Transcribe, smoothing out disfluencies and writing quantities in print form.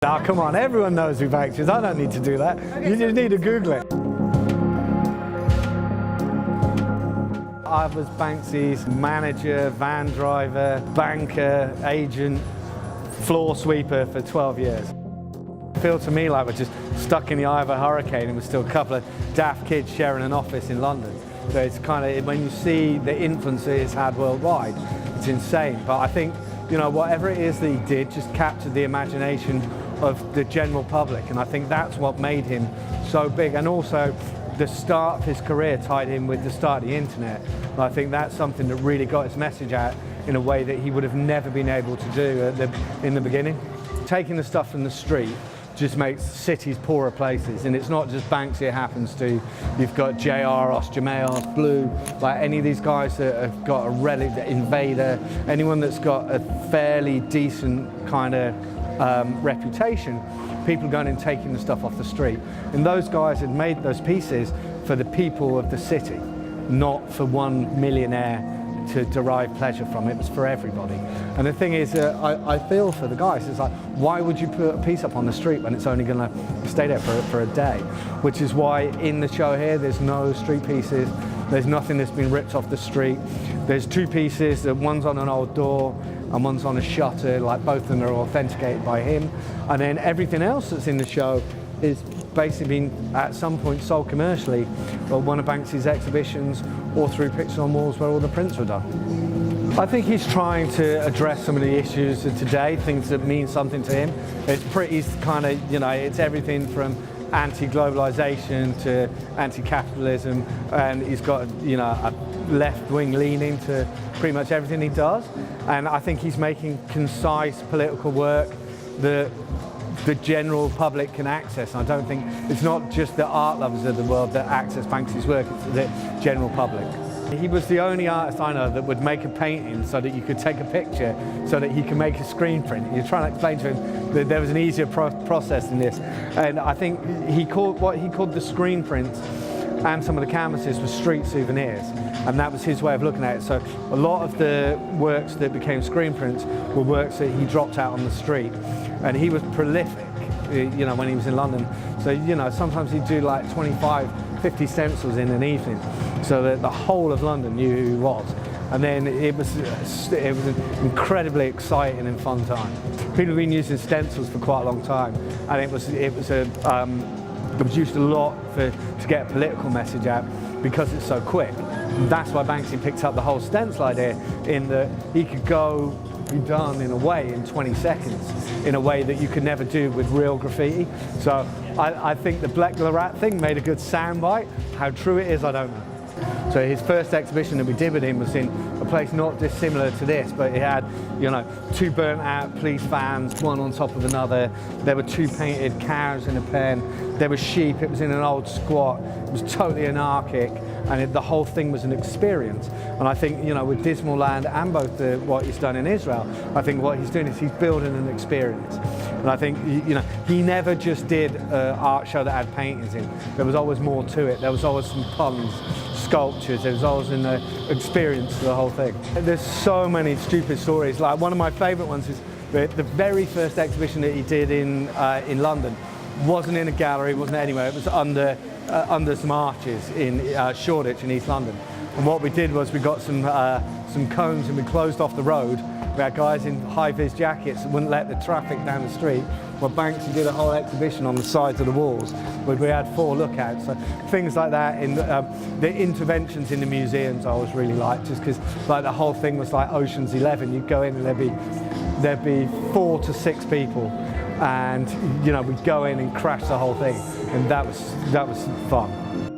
Oh, come on, everyone knows who Banksy is. I don't need to do that. Okay, you just need to Google it. I was Banksy's manager, van driver, banker, agent, floor sweeper for 12 years. It feels to me like we're just stuck in the eye of a hurricane and we're still a couple of daft kids sharing an office in London. So it's kind of, when you see the influence that it's had worldwide, it's insane. But I think, you know, whatever it is that he did just captured the imagination of the general public, and I think that's what made him so big. And also the start of his career tied in with the start of the internet, and I think that's something that really got his message out in a way that he would have never been able to do in the beginning. Taking the stuff from the street just makes cities poorer places, and it's not just Banksy it happens to. You've got JR, Osjameos, Blue, like any of these guys that have got a relic, Invader, anyone that's got a fairly decent kind of reputation, people going and taking the stuff off the street. And those guys had made those pieces for the people of the city, not for one millionaire to derive pleasure from. It was for everybody. And the thing is, I feel for the guys. It's like, why would you put a piece up on the street when it's only going to stay there for a day? Which is why in the show here, there's no street pieces. There's nothing that's been ripped off the street. There's two pieces, one's on an old door and one's on a shutter, like both of them are authenticated by him. And then everything else that's in the show is basically been at some point sold commercially, or one of Banksy's exhibitions, or through pictures on walls where all the prints were done. I think he's trying to address some of the issues of today, things that mean something to him. It's pretty kind of, you know, it's everything from anti-globalization to anti-capitalism, and he's got, you know, a left-wing leaning to pretty much everything he does. And I think he's making concise political work that the general public can access. And I don't think it's not just the art lovers of the world that access Banksy's work, it's the general public. He was the only artist I know that would make a painting so that you could take a picture so that he could make a screen print. You're trying to explain to him that there was an easier process than this. And I think what he called the screen prints and some of the canvases were street souvenirs. And that was his way of looking at it. So a lot of the works that became screen prints were works that he dropped out on the street. And he was prolific, you know, when he was in London. So, you know, sometimes he'd do like 25, 50 stencils in an evening, so that the whole of London knew who he was. And then it was an incredibly exciting and fun time. People have been using stencils for quite a long time, and it was used a lot to get a political message out because it's so quick. And that's why Banksy picked up the whole stencil idea, in that he could be done in a way in 20 seconds, in a way that you could never do with real graffiti. So I think the Black Rat thing made a good soundbite. How true it is, I don't know. So his first exhibition that we did with him was in a place not dissimilar to this, but it had, you know, two burnt out police vans, one on top of another. There were two painted cows in a pen. There were sheep. It was in an old squat. It was totally anarchic, and the whole thing was an experience. And I think, you know, with Dismal Land and both what he's done in Israel, I think what he's doing is he's building an experience. And I think, you know, he never just did an art show that had paintings in. There was always more to it. There was always some puns, sculptures. There was always an experience to the whole thing. There's so many stupid stories. Like, one of my favourite ones is the very first exhibition that he did in London. Wasn't in a gallery, wasn't anywhere. It was under some arches in Shoreditch in East London. And what we did was we got some cones and we closed off the road. We had guys in high-vis jackets that wouldn't let the traffic down the street. Well, Banksy did a whole exhibition on the sides of the walls where we had 4 lookouts. So things like that, in the interventions in the museums I always really liked, just because like the whole thing was like Ocean's 11. You'd go in and there'd be 4 to 6 people, and, you know, we'd go in and crash the whole thing, and that was fun.